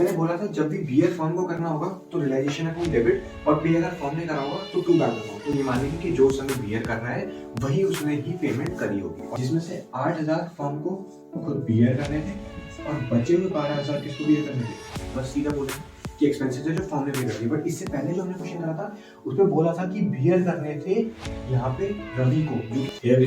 मैंने बोला था जब भी बियर फर्म को करना होगा तो रियलाइजेशन अकाउंट डेबिट और पे अगर फर्म ने करा होगा तो टू बैंक अकाउंट। तो ये मानेंगे कि जो समय बियर कर रहा है वही उसने ही पेमेंट करी होगी, जिसमें से 8,000 फर्म को खुद बियर करने थे और बचे हुए 12,000 किसको बियर करने थे। बस सीधा बोले कि एक्सपेंसेस है जो फर्म ने पे कर दिए। बट इससे पहले जो हमने क्वेश्चन करा था उसमें बोला था कि बियर करने थे यहाँ पे रवि को।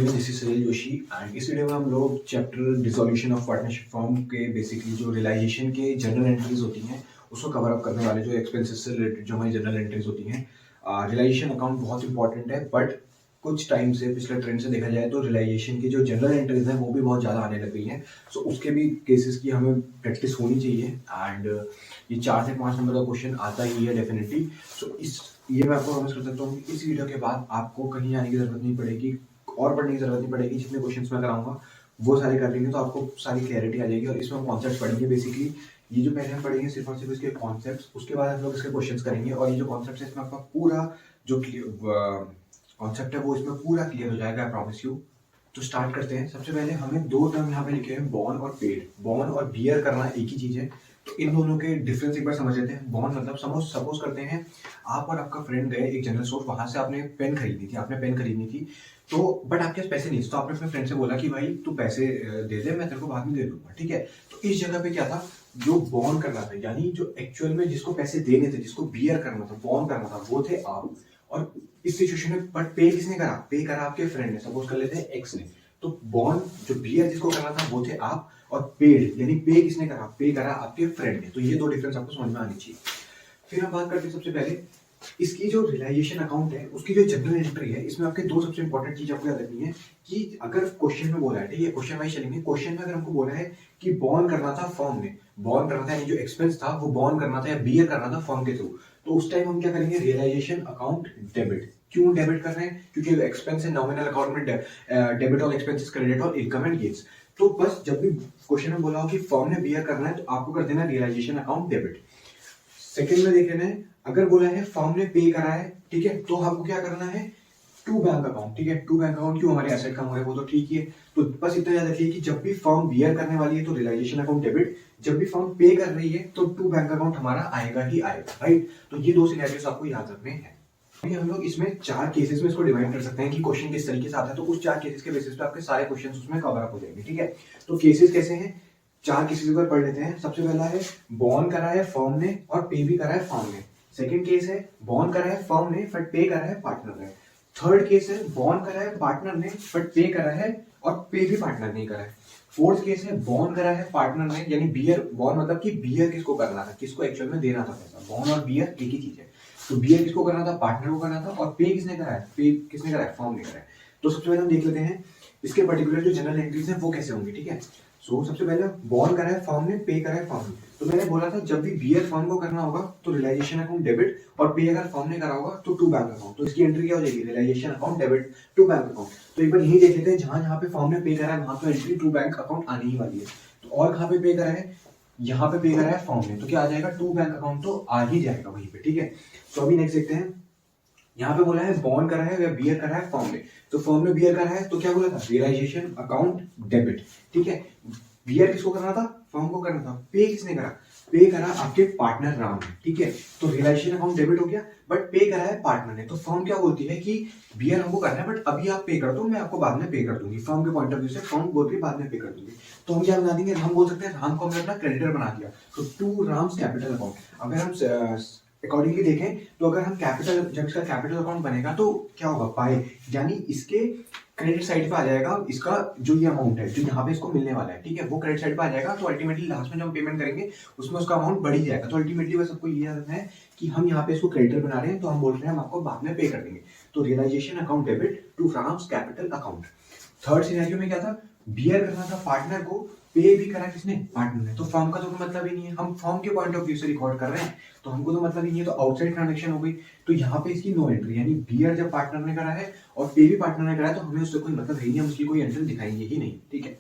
This is Sunil Joshi and इस वीडियो में हम लोग chapter dissolution of partnership firm के बेसिकली जो रियलाइजेशन के जनरल एंट्रीज होती हैं उसको कवर अप करने वाले, जो एक्सपेंसेस से रिलेटेड जो हमारी जनरल एंट्रीज होती हैं। रियलाइजेशन अकाउंट बहुत इंपॉर्टेंट है, बट कुछ टाइम से पिछले ट्रेंड से देखा जाए तो रियलाइजेशन की जो जनरल एंट्रीज हैं वो भी बहुत ज़्यादा आने लग गई हैं। सो उसके भी केसेस की हमें प्रैक्टिस होनी चाहिए एंड ये 4 से 5 नंबर का क्वेश्चन आता ही है डेफिनेटली। सो ये मैं आपको प्रॉमिस कर सकता हूँ कि इस वीडियो के बाद आपको कहीं जाने की जरूरत नहीं पड़ेगी और पढ़ने की जरूरत नहीं पड़ेगी। जितने क्वेश्चन मैं कराऊंगा वो सारे कर लेंगे तो आपको सारी क्लैरिटी आ जाएगी। और इसमें हम कॉन्सेप्ट पढ़ेंगे बेसिकली, ये जो पहले हम पढ़ेंगे सिर्फ और सिर्फ इसके कॉन्सेप्ट्स, उसके बाद हम लोग इसके क्वेश्चंस करेंगे। और ये जो कॉन्सेप्ट है इसमें आपका पूरा जो कॉन्सेप्ट है वो इसमें पूरा क्लियर हो जाएगा, आई प्रॉमिस यू। तो स्टार्ट करते हैं। सबसे पहले हमें दो टर्म यहाँ पे लिखे हैं, बॉर्न और पेड। बॉर्न और बियर करना एक ही चीज है, तो इन दोनों के डिफरेंस एक बार समझ लेते हैं। बॉर्न मतलब सपोज करते हैं आप और आपका फ्रेंड गए एक जनरल स्टोर, वहां से आपने पेन खरीदनी थी, तो बट आपके पास पैसे नहीं थे, तो आपने अपने फ्रेंड से बोला कि भाई तू पैसे दे दे, मैं तेरे को बाद में दे दूंगा, ठीक है। तो इस जगह पे क्या था, जो बॉर्न करना था यानी जो एक्चुअल में जिसको पैसे देने थे, जिसको बियर करना था, बॉर्न करना था, वो थे आप। और इस सिचुएशन में बट पे किसने करा, पे करा आपके फ्रेंड ने, सपोज कर लेते हैं एक्स ने। तो बॉर्न जो बियर जिसको करना था वो थे आप, और पेड यानी पे किसने करा, पे करा आपके फ्रेंड ने। तो ये दो डिफरेंस आपको समझ में आनी चाहिए। फिर हम बात करते हैं सबसे पहले इसकी जो रियलाइजेशन अकाउंट है उसकी जो जनरल एंट्री है, इसमें आपके दो सबसे इंपॉर्टेंट चीज आपको याद रखनी है कि अगर क्वेश्चन में बोला है, ठीक है, क्वेश्चन वाइज चलेंगे। क्वेश्चन में अगर हमको बोला है कि बॉर्न करना था फर्म ने, बॉर्न करना था यानी जो एक्सपेंस था वो बॉर्न करना था या बियर करना था फर्म के थ्रू, तो उस टाइम हम क्या करेंगे, रियलाइजेशन अकाउंट डेबिट। क्यों डेबिट कर रहे हैं, क्योंकि एक्सपेंस है, नॉमिनल अकाउंट में debit all expenses, credit all income and gains. तो बस जब भी क्वेश्चन में बोला हो कि फर्म ने बियर करना है तो आपको कर देना रियलाइजेशन अकाउंट डेबिट। सेकंड में देख लेना है, अगर बोला है फर्म ने पे करा है, ठीक है, तो हमको क्या करना है, टू बैंक अकाउंट, ठीक है। टू बैंक अकाउंट क्यों, हमारे एसेट कम हो रहे हैं वो तो ठीक ही है। तो बस इतना याद रखिए कि जब भी फर्म बियर करने वाली है तो रियलाइजेशन अकाउंट डेबिट, जब भी फर्म पे कर रही है तो टू बैंक अकाउंट हमारा आएगा ही आएगा, राइट। तो ये दो सिनेरियोस आपको याद रखने हैं। अभी हम लोग इसमें 4 केसेस में इसको डिवाइड कर सकते हैं कि क्वेश्चन किस तरीके से आता है, तो उस 4 केसेस के बेसिस पे आपके सारे क्वेश्चंस उसमें कवर अप हो जाएंगे, ठीक है। तो केसेस कैसे हैं, 4 केसेस एक बार पढ़ लेते हैं। सबसे पहला है बॉर्न करा है फर्म ने और पे भी करा है फर्म ने। सेकंड केस है बॉर्न करा है फर्म ने बट पे करा है पार्टनर ने। थर्ड केस है बॉर्न करा है पार्टनर ने बट पे करा है और पे भी पार्टनर ने करा है। फोर्थ केस है बॉर्न करा है पार्टनर ने, यानी बियर, बॉर्न मतलब कि बियर किसको करना था, किसको एक्चुअल में देना था पैसा। बॉर्न और बियर एक ही चीज है। तो बियर किसको करना था, पार्टनर को करना था, और पे किसने करा है, पे किसने करा है, फर्म ने करा है। तो सबसे पहले हम देख लेते हैं इसके पर्टिकुलर जो जनरल एंट्रीज है वो कैसे होंगी, ठीक है। सो सबसे पहले बॉर्न करा है फर्म ने, पे करा है फर्म ने। तो मैंने बोला था जब भी बियर फर्म को करना होगा तो रियलाइजेशन अकाउंट डेबिट, और पे अगर फर्म ने करा होगा तो टू बैंक अकाउंट। तो इसकी एंट्री क्या हो जाएगी, realisation account debit to bank account. तो एक बार यही देख लेते हैं, जहां जहां पे फर्म ने पे करा है वहां तो एंट्री टू बैंक अकाउंट आनी ही वाली है। तो और कहां पे पे करा है, यहाँ पे पे करा है फर्म ने, तो क्या आ जाएगा, टू बैंक अकाउंट तो आ ही जाएगा वहीं पे, ठीक है। तो अभी नेक्स्ट देखते हैं, यहाँ पे बोला है बॉर्न करा है या बियर करा है फर्म ने। तो फर्म ने बियर करा है तो क्या बोला था, रियलाइजेशन अकाउंट डेबिट, ठीक है। बियर किसको करना था, फर्म को करना था। पे किसने करा, पे करा आपके पार्टनर राम ने, ठीक है। तो रियलाइजेशन अकाउंट डेबिट हो गया, बट पे करा है पार्टनर ने। तो फर्म क्या बोलती है कि बियर हमको करना है बट अभी आप पे कर दो, मैं आपको बाद में पे कर दूंगी। फर्म के पॉइंट ऑफ व्यू से फर्म बोलती है बाद में पे कर दूंगी। तो हम क्या बना देंगे, हम बोल सकते हैं राम को हमने अपना क्रेडिटर बना दिया, तो टू राम्स कैपिटल अकाउंट। अगर हम अकॉर्डिंगली देखें तो अगर हम कैपिटल, जब इसका कैपिटल अकाउंट बनेगा तो क्या होगा, पाए, यानी इसके क्रेडिट साइड पे आ जाएगा इसका जो ये अमाउंट है जो यहाँ पे इसको मिलने वाला है, ठीक है, वो क्रेडिट साइड पे आ जाएगा। तो अल्टीमेटली लास्ट में जब हम पेमेंट करेंगे उसमें उसका अमाउंट बढ़ ही जाएगा। तो अल्टीमेटली बस सबको ये याद है कि हम यहाँ पे इसको क्रेडिटर बना रहे हैं, तो हम बोल रहे हैं हम आपको बाद में पे कर देंगे। तो realisation account debit to Ram's capital account. Third scenario में क्या था, बियर करना था पार्टनर को, पे भी करा किसने, पार्टनर ने। तो फर्म का तो कोई मतलब ही नहीं है, हम फर्म के पॉइंट ऑफ व्यू से रिकॉर्ड कर रहे हैं तो हमको तो मतलब ही नहीं है, तो आउटसाइड ट्रांजेक्शन हो गई। तो यहाँ पे इसकी नो एंट्री, यानी बियर जब पार्टनर ने करा है और पे भी पार्टनर ने करा है तो हमें उससे कोई मतलब है ही नहीं, हम उसकी कोई एंट्री दिखाएंगे ही नहीं, ठीक है।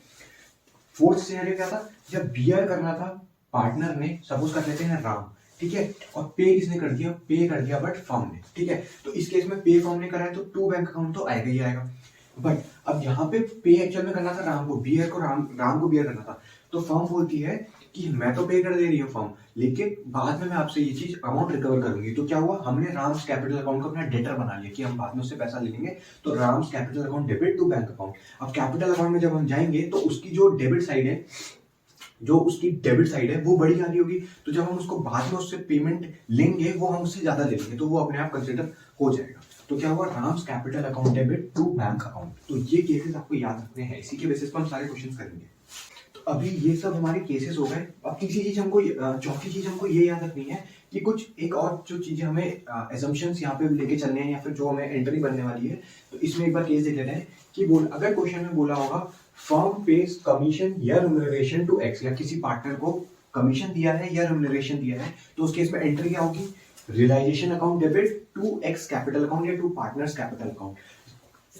फोर्थ सिनेरियो क्या था, जब बियर करना था पार्टनर ने, सपोज कर लेते हैं राम, ठीक है, और पे किसने कर दिया, पे कर दिया बट फर्म ने, ठीक है। तो इस केस में पे फर्म ने करा है तो टू बैंक अकाउंट तो आएगा ही आएगा। बट अब यहाँ पे पे एक्चुअल में करना था राम को, बियर को राम को बियर करना था। तो फर्म बोलती है कि मैं तो पे कर दे रही हूँ फॉर्म, लेकिन बाद में मैं आपसे ये चीज अमाउंट रिकवर करूंगी। तो क्या हुआ, हमने राम्स कैपिटल अकाउंट को अपना डेटर बना लिया कि हम बाद में उससे पैसा ले लेंगे। तो Ram's capital account debit to bank account. अब कैपिटल अकाउंट में जब हम जाएंगे तो उसकी जो डेबिट साइड है, जो उसकी डेबिट साइड है वो बड़ी आ रही होगी। तो जब हम उसको बाद में उससे पेमेंट लेंगे वो हम उससे ज्यादा ले लेंगे, तो वो अपने आप कंसिडर हो जाएगा। तो क्या हुआ, Ram's capital account debit to bank account. तो ये केसेस आपको याद रखने हैं, इसी के बेसिस पर हम सारे क्वेश्चन करेंगे। तो अभी ये सब हमारे केसेस हो गए। अब तीसरी चीज हमको, चौथी चीज हमको ये याद रखनी है कि कुछ एक और जो चीजें हमें एजम्पशंस यहाँ पे लेके चलने हैं, या फिर जो हमें एंट्री बनने वाली है। तो इसमें एक बार केस देख लेते हैं कि अगर क्वेश्चन में बोला होगा फर्म पेज कमीशन या रिम्यूनरेशन टू एक्स, या किसी पार्टनर को कमीशन दिया है या रिम्यूनरेशन दिया है, तो उस केस में एंट्री क्या होगी, realisation account debit to X capital account या to partners capital account.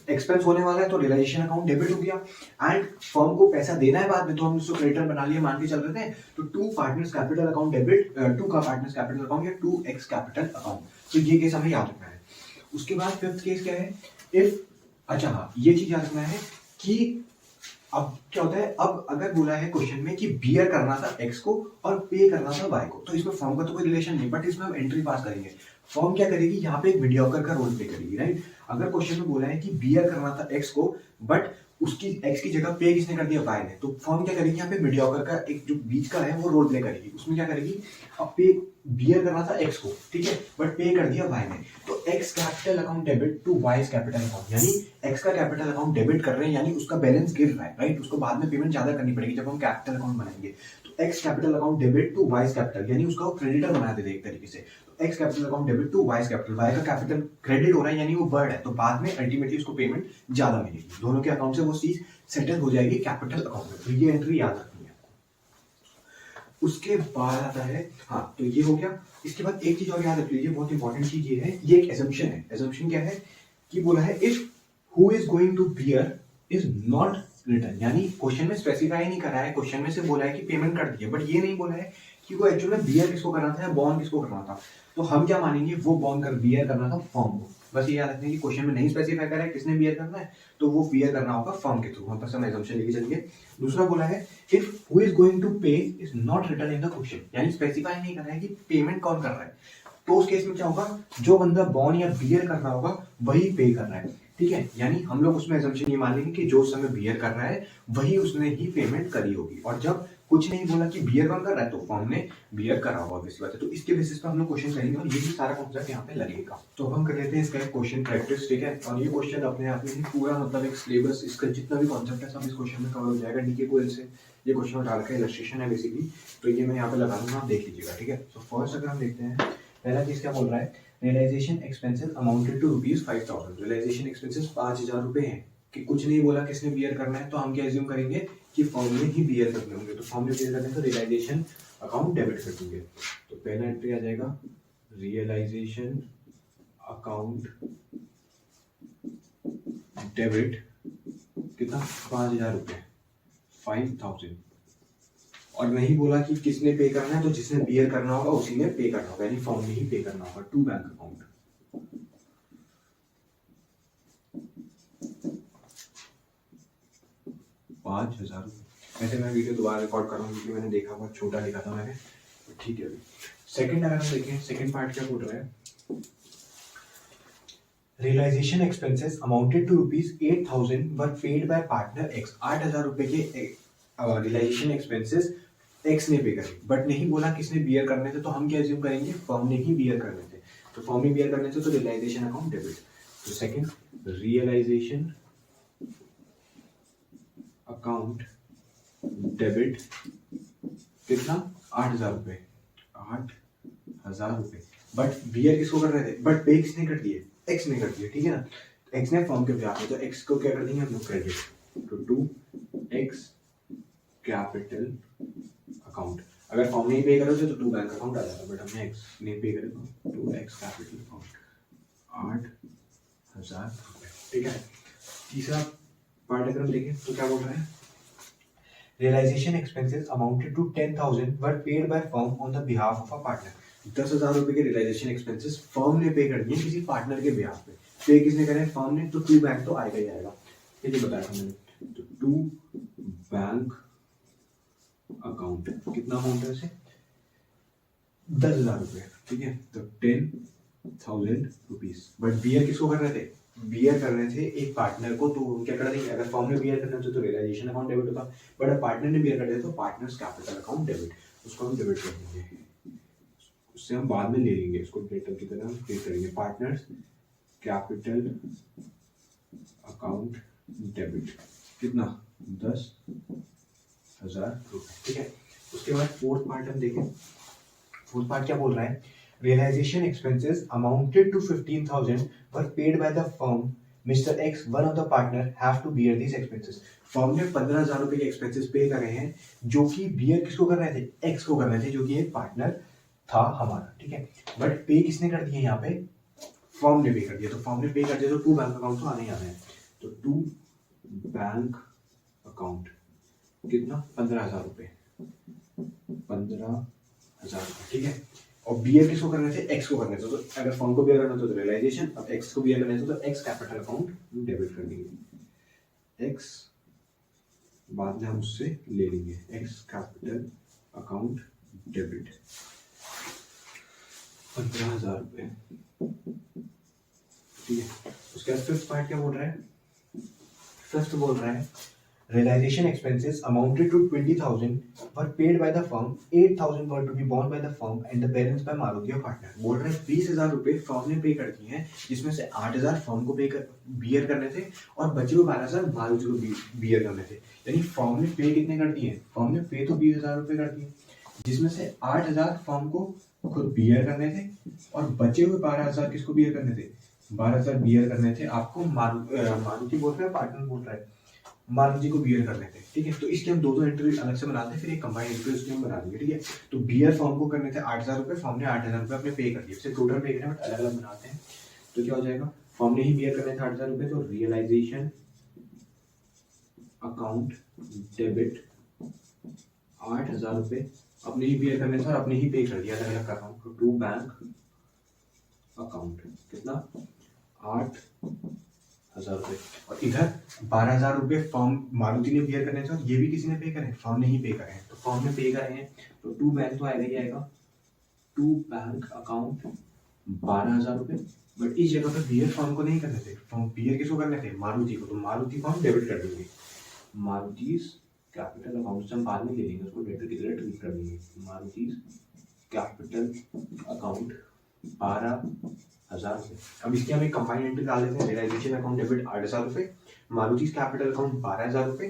Expense होने वाला है तो रियलाइजेशन अकाउंट डेबिट हो गया, एंड फर्म को पैसा देना है बाद में, तो हम उसको क्रेडिटर बना लिया, मान के चल रहे थे। तो to partners capital account debit, to का पार्टनर्स कैपिटल अकाउंट या टू एक्स कैपिटल अकाउंट। तो ये केस हमें याद रखना है। उसके बाद फिफ्थ केस क्या है, इफ, अच्छा हाँ, ये चीज याद रखना है कि अब क्या होता है, अब अगर बोला है क्वेश्चन में कि बियर करना था एक्स को और पे करना था वाई को, तो इसमें फर्म का तो कोई रिलेशन नहीं, बट इसमें हम एंट्री पास करेंगे। फर्म क्या करेगी, यहाँ पे एक मीडियोकर का रोल प्ले करेगी, राइट। अगर क्वेश्चन में बोला है कि बियर करना था एक्स को, बट उसकी एक्स की जगह पे किसने कर दिया, वाई ने, तो फर्म क्या करेगी, यहाँ पे मीडियोकर का एक जो बीच का है वो रोल प्ले करेगी। उसमें क्या करेगी, अब पे बियर करना था एक्स को, ठीक है, बट पे कर दिया वाई ने, तो X capital account debit to Y capital account, यानी एक्स का कैपिटल अकाउंट डेबिट कर रहे हैं, यानी उसका बैलेंस गिर रहा है, राइट। उसको बाद में पेमेंट ज्यादा करनी पड़ेगी जब हम कैपिटल अकाउंट बनाएंगे। तो X capital account debit to Y capital, यानी उसका क्रेडिटर बना दे एक तरीके से। तो X capital account debit to Y capital, Y का कैपिटल क्रेडिट हो रहा है, यानी वो वर्ड है, तो बाद में अल्टीमेटली उसको पेमेंट ज्यादा मिलेगी, दोनों के अकाउंट से वो चीज सेटल हो जाएगी कैपिटल अकाउंट में। तो ये एंट्री याद रखनी है। उसके बाद आता है, हाँ, तो ये हो गया। इसके बाद एक चीज और याद रख लीजिए, बहुत इंपॉर्टेंट चीज ये है, ये एक एजम्पशन है। एजम्पशन क्या है कि बोला है if who is going to bear is not return, यानी क्वेश्चन में स्पेसिफाई नहीं करा है, क्वेश्चन में से बोला है कि पेमेंट कर दी है, बट ये नहीं बोला है कि वो एक्चुअली में बियर किसको करना था या बॉन्ड किसको करना था। तो हम क्या मानेंगे, वो बॉन्ड कर बियर करना था फर्म को। बस ये याद रखना है कि क्वेश्चन में नहीं स्पेसिफाई करा है किसने बियर करना है, तो वो बियर करना होगा फर्म के थ्रू। हम बस हम एजम्पशन लेके चलिए। दूसरा बोला है if who is going to pay is not return in the question, यानी स्पेसिफाई नहीं करा है कि पेमेंट कौन कर रहा है, तो उस केस में क्या होगा, जो बंदा बॉन्ड या बियर कर रहा होगा वही पे कर रहा है, ठीक है। यानी हम लोग उसमें एजम्पशन ये मान लेंगे कि जो उस समय बियर कर रहा है वही उसने ही पेमेंट करी होगी। और जब कुछ नहीं बोला कि बियर कौन कर रहा है, तो फर्म ने बियर करा होगा, ऑब्वियसली बात है। तो इसके बेसिस पर हम लोग क्वेश्चन करेंगे और ये भी सारा कॉन्सेप्ट यहाँ पे लगेगा। तो हम कर लेते हैं इसका एक क्वेश्चन प्रैक्टिस, ठीक है। और ये क्वेश्चन अपने आप में ही पूरा, मतलब एक सिलेबस, इसका जितना भी कॉन्सेप्ट है सब इस क्वेश्चन में कवर हो जाएगा। डीके को से ये क्वेश्चन में डाल के इलस्ट्रेशन है बेसिकली, तो ये मैं यहाँ पे लगा दूंगा, आप देख लीजिएगा, ठीक है। तो फर्स्ट अगर हम देखते हैं, पहला चीज क्या बोल रहा है, realisation expenses amounted to ₹5,000। Realisation expenses 5,000 रुपए हैं, कि कुछ नहीं बोला किसने बियर करना है, तो हम क्या एज्यूम करेंगे कि फर्म ने ही बियर करने होंगे। तो फर्म ने बियर करने तो रियलाइजेशन अकाउंट डेबिट कर देंगे। तो पहला एंट्री आ जाएगा रियलाइजेशन अकाउंट डेबिट, कितना, 5,000 रुपए, 5,000। और नहीं बोला कि किसने पे करना है, तो जिसने बियर करना होगा उसी ने पे करना होगा, यानी फर्म ने ही पे करना होगा टू बैंक अकाउंट। ₹5,000। वैसे मैं वीडियो दोबारा रिकॉर्ड कर रहा हूँ क्योंकि मैंने देखा, बहुत छोटा लिखा था मैंने, तो ठीक है। सेकंड अगर हम देखें, सेकंड पार्ट क्या बोल रहा है, realisation expenses amounted to ₹8,000 were paid by partner X. 8,000 रुपए के रियलाइजेशन एक्सपेंसेस एक्स ने पे करे, बट नहीं बोला किसने बियर करने थे, तो हम क्या एज्यूम करेंगे, फर्म ने ही बियर करने थे। तो फर्म ने बियर करने थे तो रियलाइजेशन अकाउंट डेबिट। तो सेकंड, रियलाइजेशन अकाउंट डेबिट, कितना, 8,000 रुपए, 8,000 रुपए, बट बियर किसको कर रहे थे, बट पे किसने कर दिए, एक्स ने कर दिया, ठीक है ना। एक्स ने फर्म के बिहाफ में, तो एक्स को क्या कर देंगे हम लोग, credit to to X capital account. अगर फॉर्म नहीं पे करे तो टू बैंक अकाउंट आ जाता, बट हमने एक्स नहीं पे करे तो टू एक्स कैपिटल अकाउंट, 8,000 रुपए, ठीक है। तीसरा पार्ट अगर हम देखें तो क्या बोल रहा है, realisation expenses amounted to 10,000 were paid by firm on the behalf of a partner. 10,000 रुपए के रियलाइजेशन एक्सपेंसेस फर्म ने पे कर दिए किसी पार्टनर के बिहाफ पे। पे किसने करे, फर्म ने, तो टू बैंक तो आएगा ही आएगा, ये बताया था मैंने। तो टू बैंक अकाउंट, कितना अमाउंट है उसे, 10,000 रुपये, ठीक है, तो 10,000 रुपीज। बट बियर किसको कर रहे थे, बियर कर रहे थे एक पार्टनर को, तो क्या कर देंगे, अगर फॉर्म में बियर करना तो रियलाइजेशन अकाउंट डेबिट होता, बट अगर पार्टनर ने बियर कर दिया तो पार्टनर्स कैपिटल अकाउंट डेबिट, उसको हम डेबिट कर देंगे, उससे हम बाद में ले लेंगे, उसको डेटर की तरह हम ट्रीट करेंगे, पार्टनर्स कैपिटल अकाउंट डेबिट, कितना, 10,000 रुपये, ठीक है। उसके बाद फोर्थ पार्ट हम देखें, फोर्थ पार्ट क्या बोल रहा है, realisation expenses amounted to 15,000 were paid by the firm, mister X one of the partner have to bear these expenses. Firm ने 15,000 रुपए के एक्सपेंसेस पे करे हैं, जो कि बियर किसको कर रहे थे, एक्स को कर रहे थे, जो कि एक पार्टनर था हमारा, ठीक है। बट पे किसने कर दिया, यहाँ पे फर्म ने पे कर दिया, तो फर्म ने पे कर दिया तो टू बैंक अकाउंट तो आने ही आना है, तो टू बैंक अकाउंट, कितना, 15,000 रुपए, 15,000 रुपए, ठीक है। और बियर किसको करने थे, एक्स को करने थे, तो अगर फर्म को बियर करना तो रियलाइजेशन, अब एक्स को बियर करने थे तो एक्स कैपिटल अकाउंट डेबिट कर देंगे, एक्स बाद में हम उससे ले लेंगे, एक्स कैपिटल अकाउंट डेबिट 15,000 रुपए, ठीक है। उसके बाद फिफ्थ पार्ट क्या बोल रहा है, फिफ्थ बोल रहा है realization expenses amounted to 20,000 were paid by the firm, 8,000 were to be borne by the firm and the balance by Maruti partner। बोल रहे हैं 20,000 रुपए फर्म ने पे कर दिए हैं, जिसमें से 8,000 फर्म को पे कर बियर करने थे और बचे हुए 12,000 मारुति को बियर करने थे। यानी फर्म ने पे कितने कर दिए, फर्म ने पे तो 20,000 रुपए कर दिए, जिसमें से 8,000 फर्म को खुद बियर करने थे और बचे हुए 12,000 किसको बियर करने थे, 12,000 बियर करने थे आपको, मारुति बोल रहा है, पार्टनर बोल रहा है, मारुति को बियर करने थे, ठीक है। तो इसके हम दो एंट्री अलग से बनाते हैं, फिर एक कंबाइंड एंट्री उसके हम बना देंगे, ठीक है। तो बियर फॉर्म को करने थे 8,000 रुपए, फॉर्म ने 8,000 रुपए अपने पे कर दिए, फिर टोटल पे करें बट अलग अलग बनाते हैं, तो क्या हो जाएगा, फॉर्म ने ही बियर करने थे 8,000 रुपए, तो रियलाइजेशन अकाउंट डेबिट 8,000 रुपए अपने ही बियर करने थे और अपने ही पे कर दिया, अलग अलग कर रहा हूँ, तो टू बैंक अकाउंट, कितना, 8,000 रुपए, और इधर 12,000 रुपए फॉर्म मारुति ने बियर करने थे और ये भी किसी ने पे करे, फॉर्म ने ही पे करे हैं, तो फॉर्म ने पे करे हैं तो टू बैंक तो आएगा ही आएगा, टू बैंक अकाउंट 12,000 रुपए, बट इस जगह पर बियर फॉर्म को नहीं करने थे, फॉर्म बियर किसको करने थे, मारुति को, तो मारुति को हम डेबिट कर देंगे, मारुति कैपिटल अकाउंट से हम बाद में ले लेंगे, उसको डेबिट की तरह ट्रीट कर देंगे, मारुति कैपिटल अकाउंट 12,000 रुपए। अब इसके हम एक कंबाइंड एंट्री डाल देते हैं, रियलाइजेशन अकाउंट डेबिट 8,000 रुपए, मारुति कैपिटल अकाउंट 12,000 रुपए,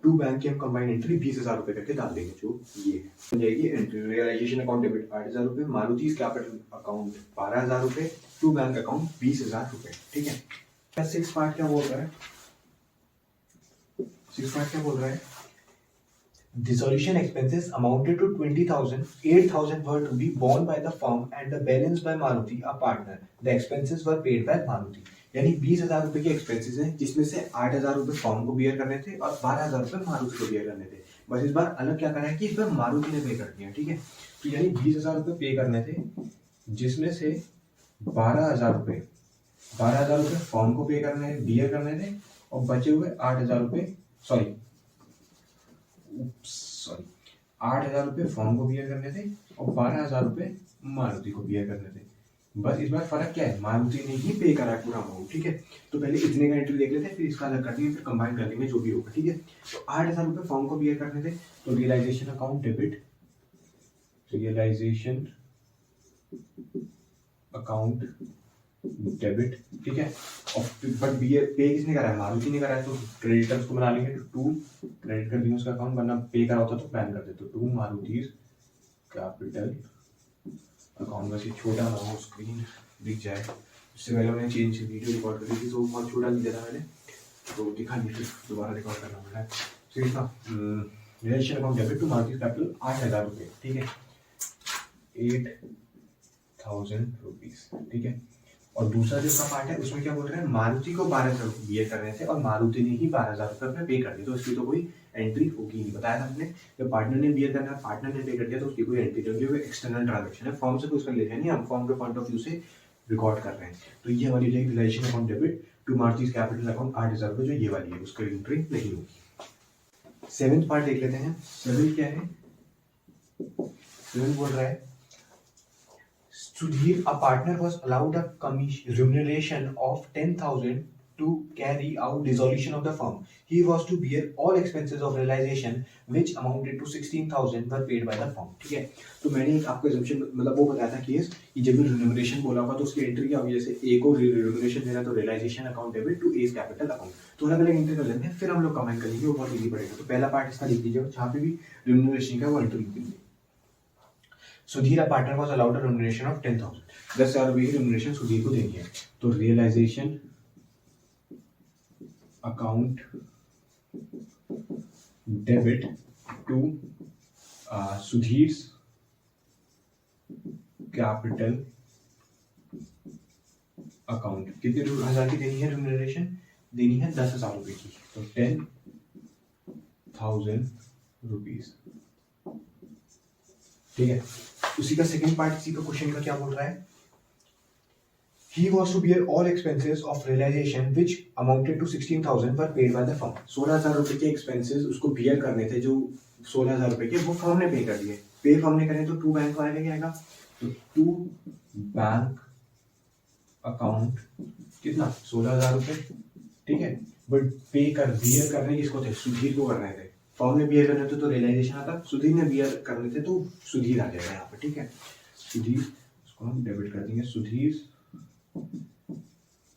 टू बैंक की हम कंबाइंड एंट्री 20,000 रुपए करके डाल देंगे, जो ये है जाएगी एंट्री, रियलाइजेशन अकाउंट डेबिट 8,000 रुपए, मारुति कैपिटल अकाउंट 12,000 रुपए, टू बैंक अकाउंट 20,000 रुपए, ठीक है। सिक्स पार्ट क्या बोल रहा है, सिक्स पार्ट क्या बोल रहा है, dissolution expenses amounted to 20,000, 8,000 were to be borne by the firm and the balance by Maruti, a partner. The expenses were paid by Maruti. यानी 20,000 रुपए के एक्सपेंसेस हैं, जिसमें से 8,000 रुपए फर्म को बियर करने थे और 12,000 रुपए मारुति को बियर करने थे। बस इस बार अलग क्या करा है कि इस बार मारुति ने पे कर दिया, ठीक है। तो यानी 20,000 रुपए पे करने थे, जिसमें से 12,000 रुपए फर्म को पे करने बियर करने थे और बचे हुए 8,000 रुपए 8,000 रुपए फॉर्म को बियर करने थे और 12,000 रुपए मारुति को बियर करने थे। बस इस बार फर्क क्या है, मारुति ने ही पे करा पूरा अमाउंट, ठीक है। तो पहले इतने का एंट्री देख लेते हैं, फिर इसका अलग कर देंगे, फिर कंबाइन कर लेंगे जो भी होगा, ठीक है। तो 8,000 रुपए फॉर्म को बियर करने थे, तो realisation account debit, realisation account debit, ठीक है। और बट बियर पे किसने करा है, मारुति ने करा है, तो क्रेडिटर्स को बना लेंगे, तो टू क्रेडिट कर देंगे उसका अकाउंट, वरना पे करा होता तो प्लान कर देते, तो टू मारुति कैपिटल अकाउंट। बस ये छोटा ना हो, स्क्रीन दिख जाए, इससे पहले मैंने चेंज वीडियो रिकॉर्ड करी थी तो बहुत छोटा दिख था मैंने, तो दिखा नहीं, फिर दोबारा रिकॉर्ड करना पड़ा है। फिर इसका realisation account debit to Maruti capital 8,000 रुपये, ठीक है, 8,000 रुपीज, ठीक है। और दूसरा जो इसका पार्ट है उसमें क्या बोल रहे हैं, मारुति को 12,000 बियर करने थे और मारुति ने ही 12,000 रुपये अपने पे कर दिए, तो इसकी तो कोई एंट्री होगी नहीं। बताया था हमने, जब पार्टनर ने बियर करना है, पार्टनर ने पे कर दिया, तो उसकी कोई एंट्री नहीं होगी, एक्सटर्नल ट्रांजेक्शन है, फॉर्म से कुछ कर लेते हैं नहीं, हम फॉर्म के पॉइंट ऑफ व्यू से रिकॉर्ड कर रहे हैं। तो ये हमारी जाएगी realisation account debit to Maruti capital account 8,000 रुपये, जो ये वाली है, उसकी एंट्री नहीं होगी। सेवेंथ पार्ट देख लेते हैं। सेवेंथ क्या है, बोल रहा है Sudhir, a partner, was allowed a remuneration of 10,000 to carry out dissolution of the firm. He was to bear all expenses of realization, which amounted to 16,000 were paid by the firm. ठीक है, तो मैंने एक आपको assumption मतलब वो बताया था केस कि जब भी remuneration बोला होगा तो उसकी एंट्री क्या होगी, जैसे A को remuneration देना तो realization account debit to A's capital account, तो अलग अलग एंट्री कर लेते हैं, फिर हम लोग कमेंट करेंगे, वो बहुत इजी पड़ेगा। तो पहला पार्ट इसका लिख दीजिए, जहाँ पे भी remuneration का वो एंट्री लिख दीजिए। Sudhir a partner was allowed a remuneration of 10,000, 10,000 रुपए की रेम्युनरेशन सुधीर को देनी है। तो realisation account debit to Sudhir capital account, कितने हजार की देनी है रेम्युनरेशन, देनी है 10,000 रुपए की, तो 10,000 रुपीज। ठीक है, उसी का सेकंड पार्ट इसी का क्वेश्चन का क्या बोल रहा है, He was to bear all expenses of realization which amounted to 16,000 were paid by the firm. 16,000 रुपए के एक्सपेंसेस उसको बियर करने थे, जो 16,000 रुपए के वो फर्म ने पे कर दिए। पे फर्म ने करे तो टू बैंक वाले लेके आएगा, तो टू बैंक अकाउंट कितना 16,000 रुपए। ठीक है, बट पे कर बियर करने किसको थे, सुधीर को करने थे। फर्म ने बियर करने थे तो रियलाइजेशन आता, सुधीर ने बियर करने थे तो सुधीर आ जाएगा यहाँ पे। ठीक है, सुधीर, उसको हम डेबिट कर देंगे, सुधीर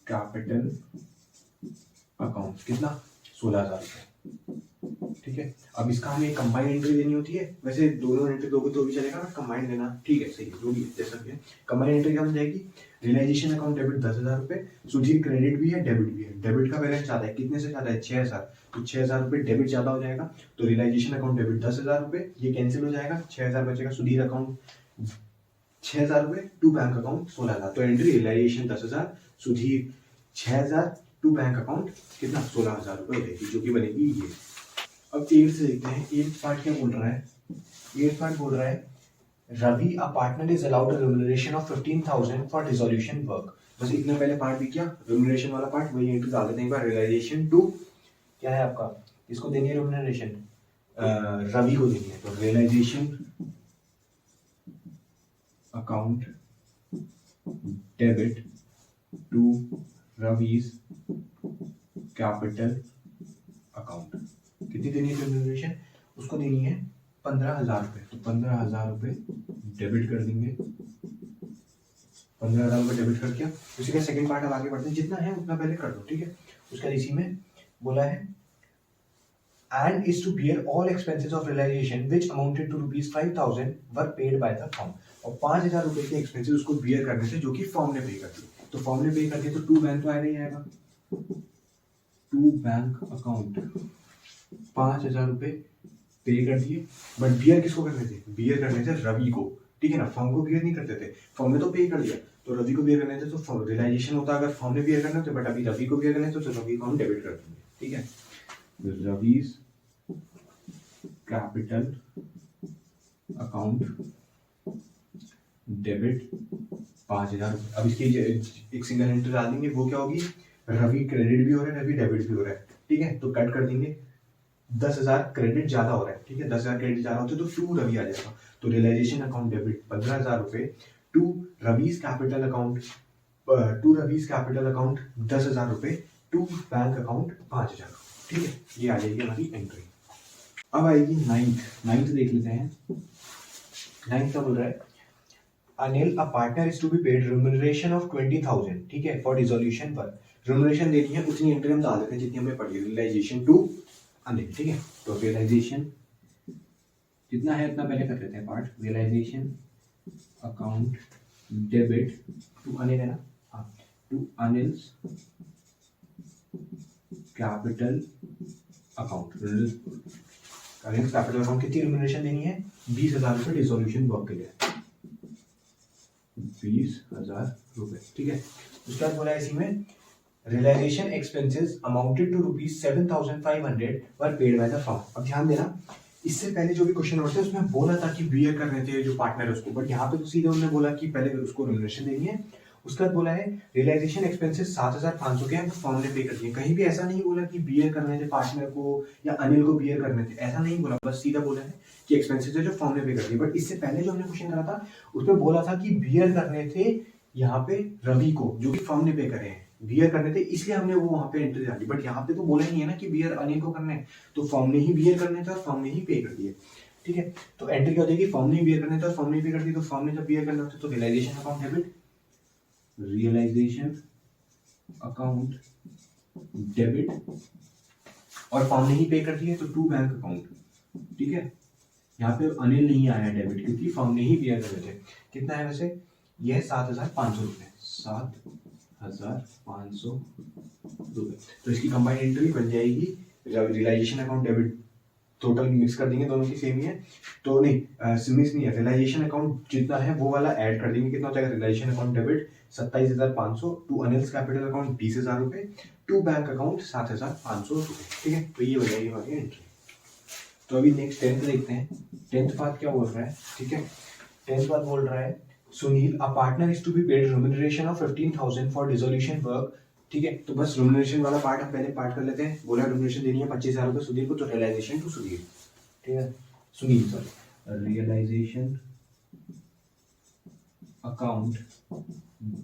कैपिटल अकाउंट कितना 16,000 रुपए। ठीक है, अब इसका हमें कंबाइंड एंट्री देनी होती है, वैसे दोनों एंट्री दोगे तो भी चलेगा, कंबाइंड देना ठीक है, सही है, जो भी है जैसा भी है। कंबाइंड एंट्री क्या बन जाएगी, रियलाइजेशन अकाउंट डेबिट 10,000 रुपए, सुधीर क्रेडिट भी है डेबिट भी है। डेबिट का बैलेंस ज्यादा है, कितने से ज्यादा है 6,000, तो 6,000 रुपए डेबिट ज्यादा हो जाएगा, तो रियलाइजेशन अकाउंट डेबिट 10,000 रुपए, ये कैंसिल हो जाएगा, 6,000 बचेगा, सुधीर अकाउंट 6,000 रुपए टू बैंक अकाउंट 16,000, तो entry realisation 10,000, Sudhir 6,000 to bank account कितना 16,000 रुपए रहेगी, जो कि बनेगी ये। अब एट से देखते हैं, एट पार्ट क्या बोल रहा है, एट पार्ट बोल रहा है Ravi a partner is allowed a remuneration of 15,000 for dissolution work. बस इतना पहले पार्ट भी क्या, रेम्युनरेशन वाला पार्ट, वही एंट्री डाल देते हैं एक बार। रियलाइजेशन टू क्या है आपका, इसको देनी है रेम्युनरेशन, रवि को देनी है, तो realisation account debit to Ravi's capital account, कितनी देनी है रेम्युनरेशन, उसको देनी है 15,000 रुपए, तो 15,000 रुपए डेबिट कर देंगे, 15,000 रुपए डेबिट कर दिया। उसी का सेकंड पार्ट अब आगे बढ़ते हैं, जितना है उतना पहले कर दो। ठीक है, उसका इसी में बोला है and is to bear all expenses of realization which amounted to rupees 5,000 were paid by the firm, और 5,000 रुपए के एक्सपेंसेस उसको बियर करने थे जो कि फर्म ने पे कर दिए, तो फर्म ने पे कर दिए तो टू बैंक तो आएगा ही आएगा, टू बैंक अकाउंट 5,000 रुपए पे कर दिए, बट बियर किसको करने थे, बियर करने थे रवि को। ठीक है ना, फर्म को बियर नहीं करते थे, फर्म ने तो पे कर दिया, तो रवि को बियर करने थे, तो रियलाइजेशन होता अगर फर्म ने बियर करना थे, बट अभी रवि को बियर करने थे, तो रवि को हम डेबिट कर देंगे। ठीक है, रवीज कैपिटल अकाउंट डेबिट 5,000 रुपए। अब इसकी एक सिंगल एंट्री डाल देंगे, वो क्या होगी, रवि क्रेडिट भी हो रहा है, रवि डेबिट भी हो रहा है। ठीक है, तो कट कर देंगे, 10,000 क्रेडिट ज्यादा हो रहा है। ठीक है, 10,000 क्रेडिट ज्यादा होते तो टू रवि आ जाएगा, तो रियलाइजेशन अकाउंट डेबिट 15,000 रुपए to Ravi's capital account, to Ravi's capital account 10,000 रुपए टू बैंक अकाउंट 5,000। ठीक है, ये आ जाएगी हमारी एंट्री। अब आएगी नाइन्थ देख लेते हैं। नाइन्थ का बोल रहा है Anil a partner is to be paid remuneration of 20,000, ठीक है, फॉर डिसोल्यूशन वर्क। रेम्युनरेशन देनी है, उतनी एंट्री हम डाल देते हैं जितनी हमें पड़ी, रियलाइजेशन टू अनिल। ठीक है, तो रियलाइजेशन जितना है उतना पहले कर लेते हैं part. Realisation account debit to Anil है ना, हाँ, to Anil's capital account. Anil's capital account कितनी रेम्युनरेशन देनी है, 20,000 रुपए डिसोल्यूशन वर्क के लिए, 20,000 रुपए। ठीक है, उसके बाद बोला है इसी में realisation expenses amounted to rupees 7,500 were paid by the firm. अब ध्यान देना, इससे पहले जो भी क्वेश्चन होते हैं उसमें बोला था कि बियर करने थे जो पार्टनर है उसको, बट यहाँ पे तो सीधे उन्होंने बोला कि पहले उसको रेम्युनरेशन देनी है उसके बाद बोला है रियलाइजेशन एक्सपेंसेस 7,500 के हम फर्म ने पे कर दिए। कहीं भी ऐसा नहीं बोला कि बियर करने थे पार्टनर को या अनिल को बियर करने थे, ऐसा नहीं बोला, बस सीधा बोला है कि एक्सपेंसेस है जो फर्म ने पे कर दिए। बट इससे पहले जो हमने क्वेश्चन करा था उसमें बोला था कि बियर करने थे यहाँ पे रवि को, जो कि फर्म ने पे करे हैं, बियर करने थे, इसलिए हमने वो वहां पे एंट्री डाली। बट यहाँ पे तो बोला ही नहीं है ना कि बियर अनिल को करने, तो फर्म ने ही बियर करने थे और फर्म ने ही पे कर दिए। ठीक है, तो एंट्री क्या हो जाएगी, फर्म ने बियर करने थे और फर्म ने पे कर दी, तो फर्म ने जब बियर करना होता तो realisation account debit, realisation account debit, और फर्म ने ही पे कर दिया तो टू बैंक अकाउंट। ठीक है, यहाँ पे अनिल नहीं आया डेबिट क्योंकि फर्म ने ही बियर करे थे। कितना है वैसे, यह है 7,500 रुपए, 7,500 रुपए। तो इसकी कंबाइंड एंट्री बन जाएगी realisation account debit, total mix कर देंगे, दोनों की सेम ही है तो नहीं मिक्स नहीं है, रियलाइजेशन अकाउंट जितना है वो वाला ऐड कर देंगे। कितना हो जाएगा, realisation account debit 27,500, to Anil's capital account 20,000 रुपए, टू बैंक अकाउंट 7,500 रुपए। ठीक है, तो ये हो जाएगी हमारी एंट्री। तो अभी नेक्स्ट 10th देखते हैं। 10th बात क्या बोल रहा है, ठीक है, 10th बात बोल रहा है Sunil, a partner is to be paid remuneration of 15,000 for dissolution work. ठीक है, तो बस रेम्युनरेशन वाला पार्ट हम पहले पार्ट कर लेते हैं। बोला रेम्युनरेशन देनी है 25,000 रुपए सुनील को, तो रियलाइजेशन टू सुनील, ठीक है, Sunil sorry, realisation account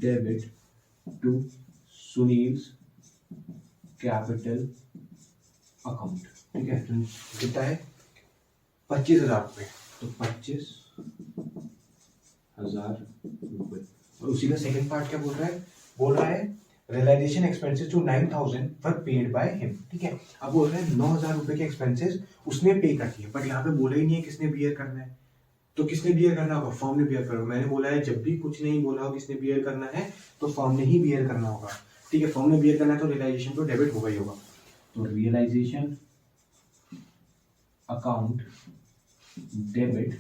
debit to Sunil's capital account. ठीक है, तो कितना है 25,000 रुपए, तो 25,000 रुपए। और उसी का सेकंड पार्ट क्या बोल रहा है realisation expenses to 9,000 were paid by him. ठीक है, अब बोल रहे हैं 9,000 रुपए के एक्सपेंसेस उसने पे कर दिए, बट यहाँ पे बोला ही नहीं है किसने बियर करना है। तो किसने बियर करना होगा, फर्म ने बियर करना होगा। मैंने बोला है जब भी कुछ नहीं बोला हो किसने बियर करना है तो फर्म ने ही बियर करना होगा। ठीक है, फर्म ने बियर करना है तो रियलाइजेशन तो डेबिट होगा ही होगा। तो रियलाइजेशन अकाउंट डेबिट,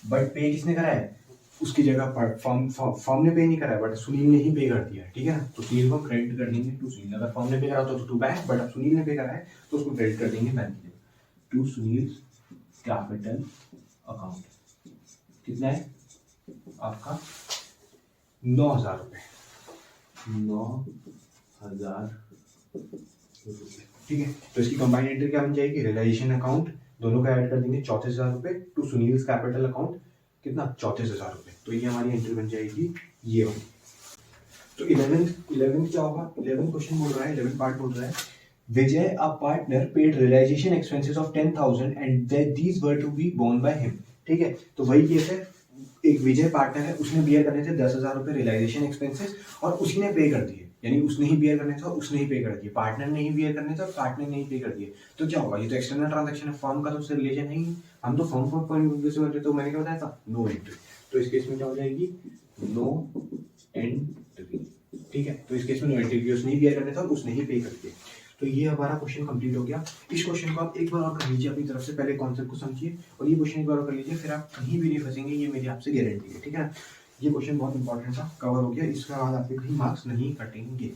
बट पे किसने करा है, उसकी जगह पर फर्म ने पे नहीं करा है, बट सुनील ने ही पे कर दिया है। ठीक है ना, तो सुनील को क्रेडिट कर देंगे टू सुनील। अगर फर्म ने पे करा होता तो टू बैंक, बट अब सुनील ने पे करा है तो उसको क्रेडिट कर देंगे बैंक के टू सुनील कैपिटल अकाउंट। कितना है आपका 9,000 रुपए, 9,000 रुपए। ठीक है, तो इसकी कंबाइंड एंट्री क्या बन जाएगी, रियलाइजेशन अकाउंट दोनों का ऐड कर देंगे 34,000 रुपए, टू सुनील्स कैपिटल अकाउंट कितना 34,000 रुपए। तो ये हमारी एंट्री बन जाएगी ये वाली। तो 11th क्या होगा, 11th क्वेश्चन बोल रहा है, 11th पार्ट बोल रहा है Vijay a partner paid realisation expenses of 10,000 and these were to be borne by him. ठीक है, तो वही केस है, एक विजय पार्टनर है, उसने बियर करने थे 10,000 रुपए रियलाइजेशन एक्सपेंसेस और उसी ने पे कर दिए, यानी उसने ही बियर करने थे और उसने ही पे कर दिए। पार्टनर ने ही बियर करने थे और पार्टनर ने ही पे कर दिए। तो क्या होगा, ये तो एक्सटर्नल ट्रांजैक्शन है, फर्म का तो उससे रिलेशन है ही, हम तो फर्म पॉइंट ऑफ व्यू से बोलते, तो मैंने क्या बताया था, नो एंट्री। तो इस केस में क्या हो जाएगी, नो एंट्री। ठीक है, तो इस केस में नो एंट्री, उसने ही बियर करने था और उसने ही पे कर दिए। तो ये हमारा क्वेश्चन कंप्लीट हो गया। इस क्वेश्चन को आप एक बार और कर लीजिए अपनी तरफ से, पहले कॉन्सेप्ट को समझिए और ये क्वेश्चन एक बार और कर लीजिए, फिर आप कहीं भी नहीं फंसेंगे, ये मेरी आपसे गारंटी है। ठीक है, ये क्वेश्चन बहुत इंपॉर्टेंट था, कवर हो गया, इसके बाद आपके कहीं मार्क्स नहीं कटेंगे।